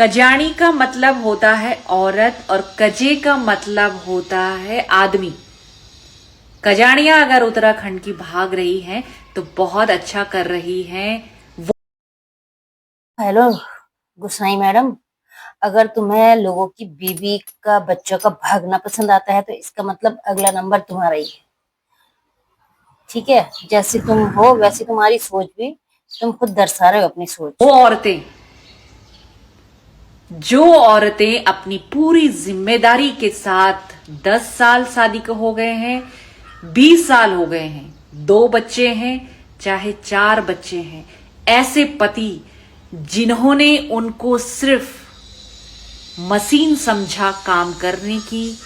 कजाणी का मतलब होता है औरत और कजे का मतलब होता है आदमी। कजाणियां अगर उत्तराखंड की भाग रही हैं तो बहुत अच्छा कर रही हैं। हेलो गुसाई मैडम। अगर तुम्हें लोगों की बीवी का बच्चों का भागना पसंद आता है तो इसका मतलब अगला नंबर तुम्हारा ही है। ठीक है, जैसी तुम हो वैसी तुम्हारी सोच भी। तुम खुद दर्शा रहे हो अपनी वो सोच। औरतें जो औरतें अपनी पूरी जिम्मेदारी के साथ 10 साल शादी को हो गए हैं, 20 साल हो गए हैं, 2 बच्चे हैं, चाहे 4 बच्चे हैं, ऐसे पति जिन्होंने उनको सिर्फ मशीन समझा काम करने की।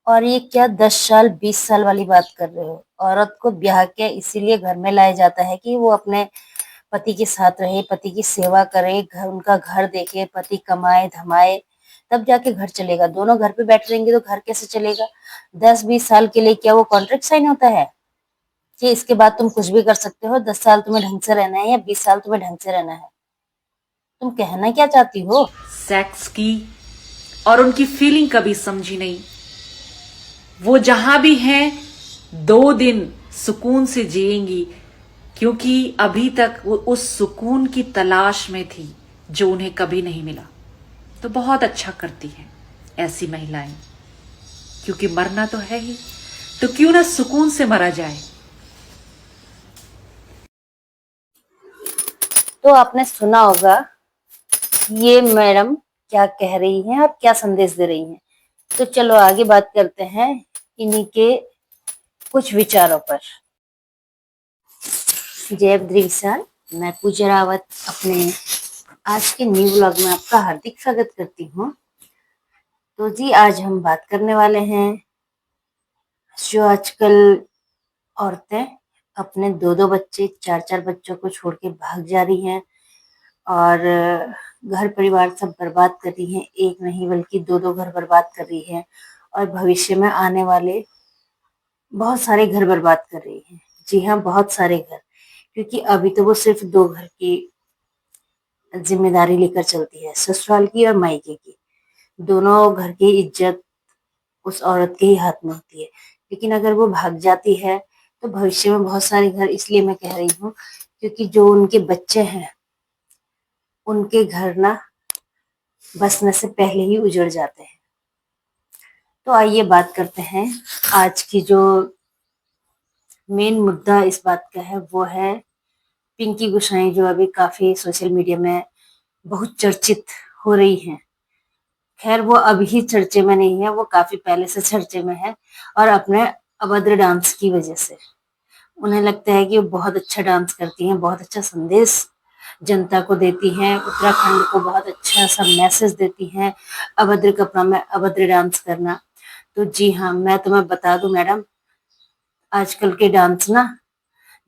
और ये क्या 10 साल 20 साल वाली बात कर रहे हो? औरत को ब्याह के इसीलिए घर में लाया जाता है कि वो अपने पति के साथ रहे, पति की सेवा करे, घर उनका घर देखे, पति कमाए धमाए, तब जाके घर चलेगा। दोनों घर पे बैठे रहेंगे तो घर कैसे चलेगा? 10-20 साल के लिए क्या वो कॉन्ट्रैक्ट साइन होता है कि इसके बाद तुम कुछ भी कर सकते हो? 10 साल तुम्हें ढंग से रहना है या 20 साल तुम्हें ढंग से रहना है? तुम कहना क्या चाहती हो? सेक्स की और उनकी फीलिंग कभी समझी नहीं। वो जहां भी हैं 2 दिन सुकून से जिएंगी, क्योंकि अभी तक वो उस सुकून की तलाश में थी जो उन्हें कभी नहीं मिला। तो बहुत अच्छा करती हैं ऐसी महिलाएं, क्योंकि मरना तो है ही, तो क्यों ना सुकून से मरा जाए। तो आपने सुना होगा ये मैडम क्या कह रही हैं और क्या संदेश दे रही हैं। तो चलो आगे बात करते हैं इन्हीं के कुछ विचारों पर। जय विशाल, मैं पूजा रावत अपने आज के न्यू व्लॉग में आपका हार्दिक स्वागत करती हूँ। तो जी आज हम बात करने वाले हैं जो आजकल औरतें अपने 2-2 बच्चे 4-4 बच्चों को छोड़ के भाग जा रही हैं और घर परिवार सब बर्बाद कर रही हैं। एक नहीं बल्कि 2-2 घर बर्बाद कर रही है और भविष्य में आने वाले बहुत सारे घर बर्बाद कर रही है। जी हाँ, बहुत सारे घर, क्योंकि अभी तो वो सिर्फ 2 घर की जिम्मेदारी लेकर चलती है, ससुराल की और मायके की। दोनों घर की इज्जत उस औरत के ही हाथ में होती है। लेकिन अगर वो भाग जाती है तो भविष्य में बहुत सारे घर, इसलिए मैं कह रही हूँ क्योंकि जो उनके बच्चे हैं उनके घर ना बसने से पहले ही उजड़ जाते हैं। तो आइए बात करते हैं आज की जो मेन मुद्दा इस बात का है वो है पिंकी गोसाई, जो अभी काफी सोशल मीडिया में बहुत चर्चित हो रही हैं। खैर वो अभी चर्चे में नहीं है, वो काफी पहले से चर्चे में है और अपने अभद्र डांस की वजह से उन्हें लगता है कि वो बहुत अच्छा डांस करती हैं, बहुत अच्छा संदेश जनता को देती हैं, उत्तराखंड को बहुत अच्छा सा मैसेज देती हैं अभद्र कपड़ा में अभद्र डांस करना। तो जी हाँ, मैं तुम्हें बता दूं मैडम, आजकल के डांस ना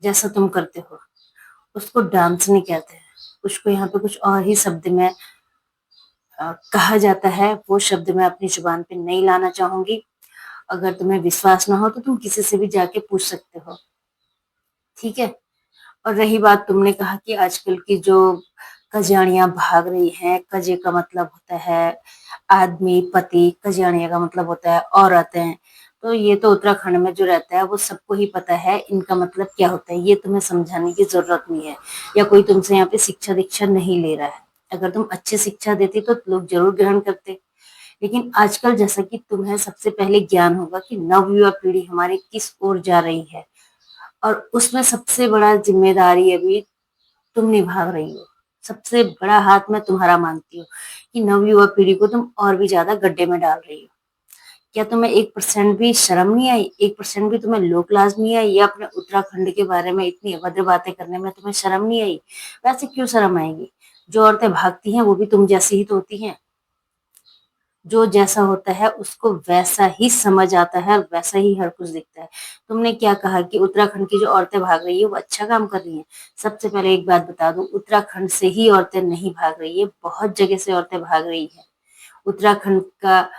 जैसा तुम करते हो उसको डांस नहीं कहते हैं, उसको यहाँ पे कुछ और ही शब्द में कहा जाता है। वो शब्द मैं अपनी जुबान पे नहीं लाना चाहूंगी। अगर तुम्हें विश्वास ना हो तो तुम किसी से भी जाके पूछ सकते हो, ठीक है? और रही बात, तुमने कहा कि आजकल की जो कजैणियां भाग रही हैं, कजे का मतलब होता है आदमी पति, कजैणिया का मतलब होता है औरतें। तो ये तो उत्तराखंड में जो रहता है वो सबको ही पता है इनका मतलब क्या होता है, ये तुम्हें समझाने की जरूरत नहीं है, या कोई तुमसे यहाँ पे शिक्षा दीक्षा नहीं ले रहा है। अगर तुम अच्छी शिक्षा देती तो लोग जरूर ग्रहण करते। लेकिन आजकल जैसा कि तुम्हें सबसे पहले ज्ञान होगा कि नवयुवा पीढ़ी हमारी किस ओर जा रही है, और उसमें सबसे बड़ा जिम्मेदारी अभी तुम निभा रही हो। सबसे बड़ा हाथ मैं तुम्हारा मानती हूँ कि नवयुवा पीढ़ी को तुम और भी ज्यादा गड्ढे में डाल रही हो। क्या तुम्हें 1% भी शर्म नहीं आई? 1% भी तुम्हें लोक लाज नहीं आई? या अपने उत्तराखंड के बारे में इतनी अभद्र बातें करने में तुम्हें शर्म नहीं आई? वैसे क्यों शर्म आएगी? जो औरतें भागती हैं वो भी तुम जैसी ही तो होती हैं। जो जैसा होता है उसको वैसा ही समझ आता है और वैसा ही हर कुछ दिखता है। तुमने क्या कहा कि उत्तराखंड की जो औरतें भाग रही है वो अच्छा काम कर रही हैं? सबसे पहले एक बात बता दूं, उत्तराखंड से ही औरतें नहीं भाग रही है, बहुत जगह से औरतें भाग रही है। उत्तराखंड का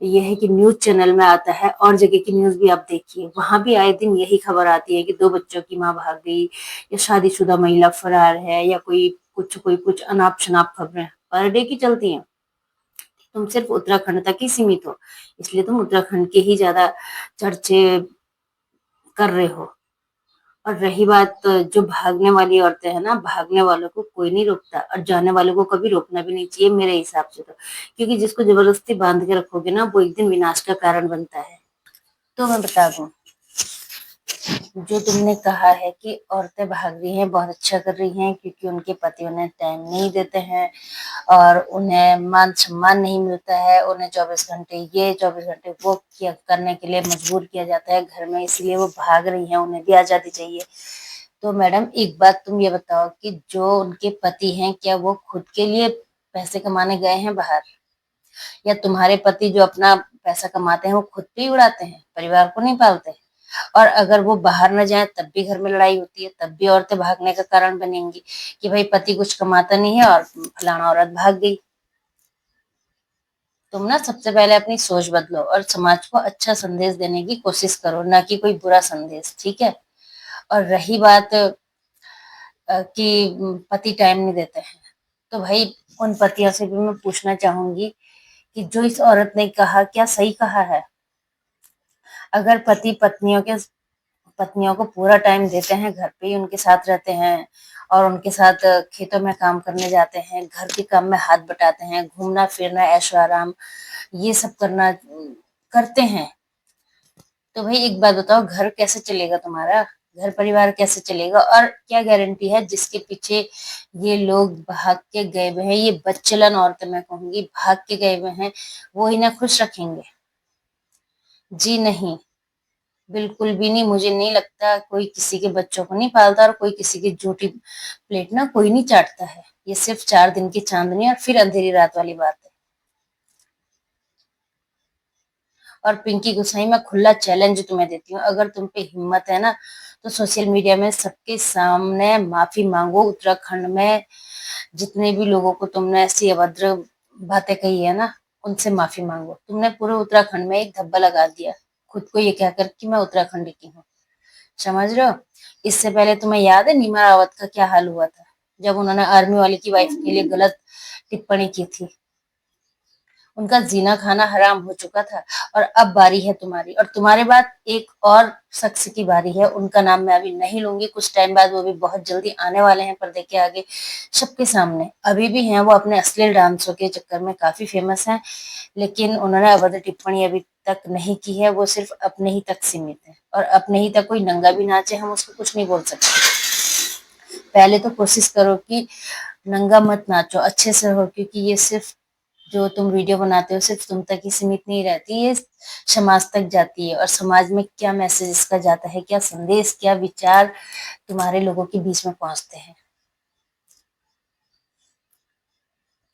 यह है कि न्यूज चैनल में आता है, और जगह की न्यूज भी आप देखिए, वहां भी आए दिन यही खबर आती है कि 2 बच्चों की माँ भाग गई, या शादीशुदा महिला फरार है, या कोई कुछ अनाप शनाप खबरें पर डे की चलती हैं, तुम सिर्फ उत्तराखंड तक ही सीमित हो, इसलिए तुम उत्तराखंड के ही ज्यादा चर्चे कर रहे हो। और रही बात जो भागने वाली औरतें हैं ना, भागने वालों को कोई नहीं रोकता और जाने वालों को कभी रोकना भी नहीं चाहिए मेरे हिसाब से तो, क्योंकि जिसको जबरदस्ती बांध के रखोगे ना, वो एक दिन विनाश का कारण बनता है। तो मैं बता दूं, जो तुमने कहा है कि औरतें भाग रही हैं, बहुत अच्छा कर रही हैं, क्योंकि उनके पति उन्हें टाइम नहीं देते हैं और उन्हें मान सम्मान नहीं मिलता है। उन्हें 24 घंटे ये 24 घंटे वो किया करने के लिए मजबूर किया जाता है घर में, इसलिए वो भाग रही हैं, उन्हें भी आजादी चाहिए। तो मैडम एक बात तुम ये बताओ कि जो उनके पति हैं, क्या वो खुद के लिए पैसे कमाने गए हैं बाहर, या तुम्हारे पति जो अपना पैसा कमाते हैं वो खुद पे ही उड़ाते हैं, परिवार को नहीं पालते? और अगर वो बाहर न जाए तब भी घर में लड़ाई होती है, तब भी औरतें भागने का कारण बनेंगी कि भाई पति कुछ कमाता नहीं है और फलाना औरत भाग गई। तुम ना सबसे पहले अपनी सोच बदलो और समाज को अच्छा संदेश देने की कोशिश करो, ना कि कोई बुरा संदेश, ठीक है? और रही बात कि पति टाइम नहीं देते हैं, तो भाई उन पतियों से भी मैं पूछना चाहूंगी कि जो इस औरत ने कहा, क्या सही कहा है? अगर पति पत्नियों को पूरा टाइम देते हैं, घर पे ही उनके साथ रहते हैं और उनके साथ खेतों में काम करने जाते हैं, घर के काम में हाथ बटाते हैं, घूमना फिरना ऐशो आराम ये सब करना करते हैं, तो भाई एक बात बताओ, घर कैसे चलेगा तुम्हारा? घर परिवार कैसे चलेगा? और क्या गारंटी है जिसके पीछे ये लोग भाग के गए हुए हैं, ये बदचलन औरतें मैं कहूंगी भाग के गए हुए हैं, वो इन्हें खुश रखेंगे? जी नहीं, बिल्कुल भी नहीं। मुझे नहीं लगता कोई किसी के बच्चों को नहीं पालता और कोई किसी की झूठी प्लेट ना कोई नहीं चाटता है। ये सिर्फ 4 दिन की चांदनी और फिर अंधेरी रात वाली बात है। और पिंकी गुसाई, मैं खुला चैलेंज तुम्हें देती हूँ, अगर तुम पे हिम्मत है ना तो सोशल मीडिया में सबके सामने माफी मांगो। उत्तराखंड में जितने भी लोगों को तुमने ऐसी अभद्र बातें कही है ना, उनसे माफी मांगो। तुमने पूरे उत्तराखंड में एक धब्बा लगा दिया खुद को ये कहकर कि मैं उत्तराखंड की हूँ, समझ रहे हो? इससे पहले तुम्हें याद है नीमा रावत का क्या हाल हुआ था, जब उन्होंने आर्मी वाले की वाइफ के लिए गलत टिप्पणी की थी? उनका जीना खाना हराम हो चुका था। और अब बारी है तुम्हारी, और तुम्हारे बाद एक और शख्स की बारी है। उनका नाम मैं अभी नहीं लूंगी, कुछ टाइम बाद वो भी बहुत जल्दी आने वाले हैं पर्दे के आगे सबके सामने। अभी भी हैं वो अपने अश्लील डांसों के चक्कर में काफी फेमस हैं, लेकिन उन्होंने अभद्र टिप्पणी अभी तक नहीं की है। वो सिर्फ अपने ही तक सीमित है, और अपने ही तक कोई नंगा भी नाचे हम उसको कुछ नहीं बोल सकते। पहले तो कोशिश करो कि नंगा मत नाचो, अच्छे से हो, क्योंकि ये सिर्फ जो तुम वीडियो बनाते हो सिर्फ तुम तक ही सीमित नहीं रहती, ये समाज तक जाती है। और समाज में क्या मैसेज इसका जाता है, क्या संदेश, क्या विचार तुम्हारे लोगों के बीच में पहुंचते हैं।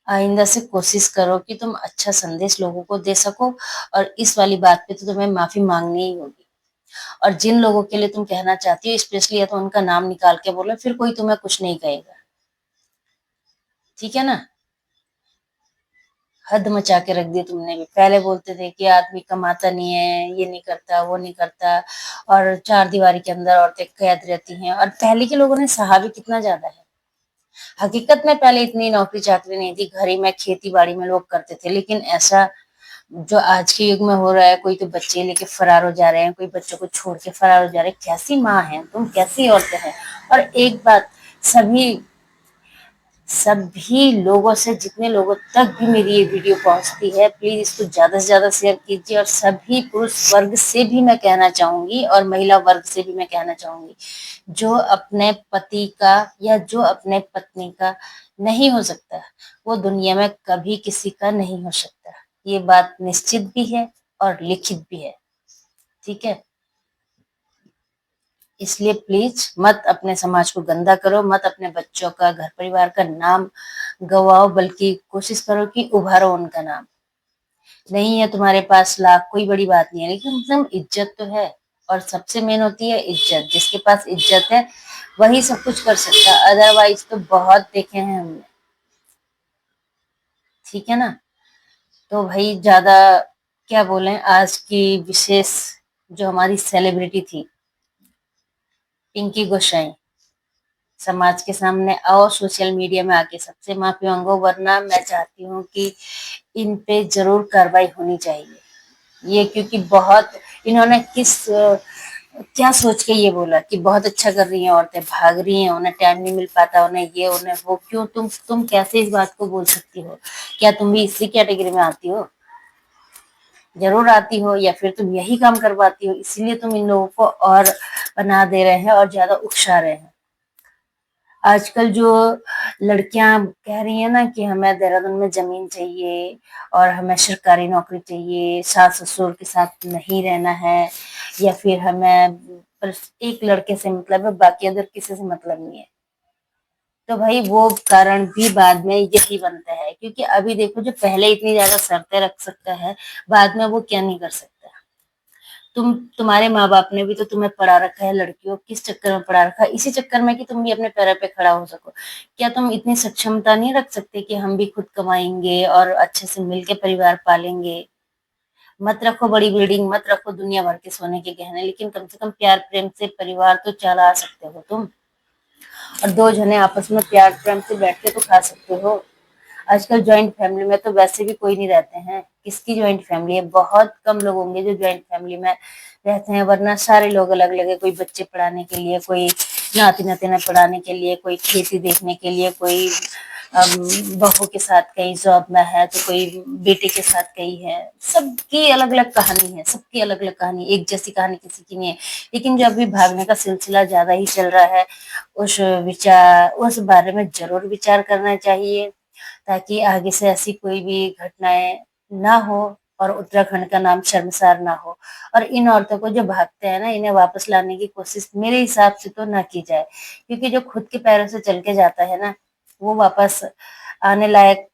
आइंदा से कोशिश करो कि तुम अच्छा संदेश लोगों को दे सको, और इस वाली बात पे तो तुम्हें माफी मांगनी ही होगी। और जिन लोगों के लिए तुम कहना चाहती हो स्पेशली, या तो उनका नाम निकाल के बोलो, फिर कोई तुम्हें कुछ नहीं कहेगा, ठीक है ना? हद मचा के रख दी तुमने भी। पहले बोलते थे कि आदमी कमाता नहीं है, ये नहीं करता, वो नहीं करता, और चार दीवारी के अंदर औरतें कैद रहती हैं। और पहले के लोगों ने सहा भी कितना ज्यादा है। हकीकत में पहले इतनी नौकरी चाकरी नहीं थी, घर ही में खेती बाड़ी में लोग करते थे। लेकिन ऐसा जो आज के युग में हो रहा है, कोई तो बच्चे लेके फरार हो जा रहे हैं, कोई बच्चों को छोड़ के फरार हो जा रहे हैं। कैसी माँ है तुम, कैसी औरतें हैं? और एक बात, सभी सभी लोगों से, जितने लोगों तक भी मेरी ये वीडियो पहुंचती है, प्लीज इसको ज्यादा से ज्यादा शेयर कीजिए। और सभी पुरुष वर्ग से भी मैं कहना चाहूंगी और महिला वर्ग से भी मैं कहना चाहूंगी, जो अपने पति का या जो अपने पत्नी का नहीं हो सकता, वो दुनिया में कभी किसी का नहीं हो सकता। ये बात निश्चित भी है और लिखित भी है, ठीक है? इसलिए प्लीज मत अपने समाज को गंदा करो, मत अपने बच्चों का, घर परिवार का नाम गवाओ, बल्कि कोशिश करो कि उभारो उनका नाम। नहीं है तुम्हारे पास लाख, कोई बड़ी बात नहीं है, लेकिन मतलब इज्जत तो है। और सबसे मेन होती है इज्जत। जिसके पास इज्जत है वही सब कुछ कर सकता है, अदरवाइज तो बहुत देखे हैं हमने, ठीक है ना? तो भाई ज्यादा क्या बोलें, आज की विशेष जो हमारी सेलिब्रिटी थी पिंकी गोसाई, समाज के सामने आओ, सोशल मीडिया में आके सबसे माफी मांगो, वरना मैं चाहती हूँ कि इन पे जरूर कार्रवाई होनी चाहिए। ये क्योंकि बहुत इन्होंने क्या सोच के ये बोला कि बहुत अच्छा कर रही हैं औरतें, भाग रही हैं, उन्हें टाइम नहीं मिल पाता, उन्हें ये उन्हें वो। क्यों तुम कैसे इस बात को बोल सकती हो? क्या तुम भी इसी कैटेगरी में आती हो? जरूर आती हो, या फिर तुम यही काम करवाती हो, इसीलिए तुम इन लोगों को और बना दे रहे हैं और ज्यादा उकसा रहे हैं। आजकल जो लड़कियां कह रही हैं ना कि हमें देहरादून में जमीन चाहिए और हमें सरकारी नौकरी चाहिए, सास ससुर के साथ नहीं रहना है, या फिर हमें बस एक लड़के से मतलब है, बाकी अदर किसी से मतलब नहीं है, तो भाई वो कारण भी बाद में यही बनता है। क्योंकि अभी देखो, जो पहले इतनी ज्यादा शर्तें रख सकता है, बाद में वो क्या नहीं कर सकता। तुम्हारे माँ बाप ने भी तो तुम्हें पढ़ा रखा है लड़कियों, किस चक्कर में पढ़ा रखा है? इसी चक्कर में कि तुम भी अपने पैरों पे खड़ा हो सको। क्या तुम इतनी सक्षमता नहीं रख सकते कि हम भी खुद कमाएंगे और अच्छे से मिलके परिवार पालेंगे? मत रखो बड़ी बिल्डिंग, मत रखो दुनिया भर के सोने के गहने, लेकिन कम से कम प्यार प्रेम से परिवार तो चला सकते हो तुम। और दो जने आपस में प्यार प्रेम से बैठ के तो खा सकते हो। आजकल ज्वाइंट फैमिली में तो वैसे भी कोई नहीं रहते हैं। किसकी ज्वाइंट फैमिली है? बहुत कम लोग होंगे जो ज्वाइंट फैमिली में रहते हैं, वरना सारे लोग अलग अलग है। कोई बच्चे पढ़ाने के लिए, कोई नाती नातिना पढ़ाने के लिए, कोई खेती देखने के लिए, कोई बहू के साथ कहीं जॉब में है, तो कोई बेटे के साथ कहीं है। सबकी अलग अलग कहानी है, सबकी अलग अलग कहानी, एक जैसी कहानी किसी की नहीं है। लेकिन जो अभी भागने का सिलसिला ज्यादा ही चल रहा है, उस बारे में जरूर विचार करना चाहिए, ताकि आगे से ऐसी कोई भी घटनाएं ना हो और उत्तराखंड का नाम शर्मसार ना हो। और इन औरतों को जो भागते हैं ना, इन्हें वापस लाने की कोशिश मेरे हिसाब से तो ना की जाए। क्योंकि जो खुद के पैरों से चल के जाता है ना, वो वापस आने लायक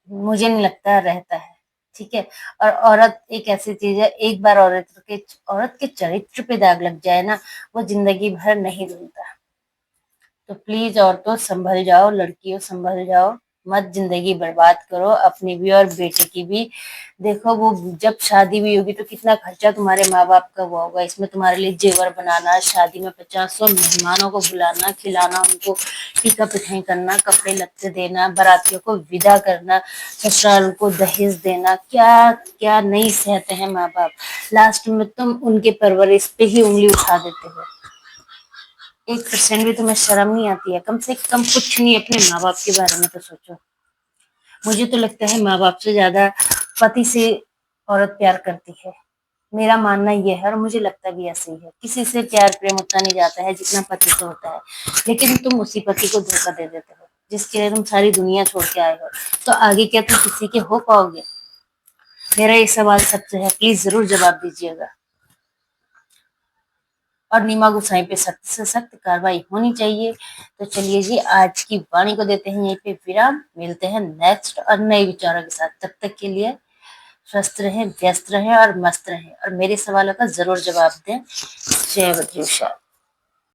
मुझे नहीं लगता रहता है। ठीक है। और औरत एक ऐसी चीज है, एक बार औरत के चरित्र पे दाग लग जाए ना, वो जिंदगी भर नहीं धुलता। तो प्लीज औरतों संभल जाओ, लड़कियों संभल जाओ, मत जिंदगी बर्बाद करो, अपनी भी और बेटे की भी। देखो, वो जब शादी भी होगी तो कितना खर्चा तुम्हारे माँ बाप का हुआ होगा। इसमें तुम्हारे लिए जेवर बनाना, शादी में 50-100 मेहमानों को बुलाना, खिलाना, उनको टीका पिठाई करना, कपड़े लत्ते देना, बारातियों को विदा करना, ससुराल को दहेज देना, क्या क्या नहीं सहते हैं माँ बाप। लास्ट में तुम उनके परवरिश पे ही उंगली उठा देते हो। 1% भी तुम्हें शर्म नहीं आती है? कम से कम कुछ नहीं, अपने माँ बाप के बारे में तो सोचो। मुझे तो लगता है माँ बाप से ज्यादा पति से औरत प्यार करती है। मेरा मानना ये है, और मुझे लगता भी ऐसे ही है। किसी से प्यार प्रेम उतना नहीं जाता है जितना पति से होता है। लेकिन तुम उसी पति को धोखा दे देते हो जिसके लिए तुम सारी दुनिया छोड़ के आए हो। तो आगे क्या तुम किसी के हो पाओगे? मेरा ये सवाल सबसे है, प्लीज जरूर जवाब दीजिएगा। और नीमा गोसाई पे सख्त से सख्त कार्रवाई होनी चाहिए। तो चलिए जी, आज की वाणी को देते हैं यहीं पे विराम। मिलते हैं नेक्स्ट और नए विचारों के साथ। तब तक के लिए स्वस्थ रहें, व्यस्त रहें और मस्त रहें, और मेरे सवालों का जरूर जवाब दें। जय बद्रीशाह।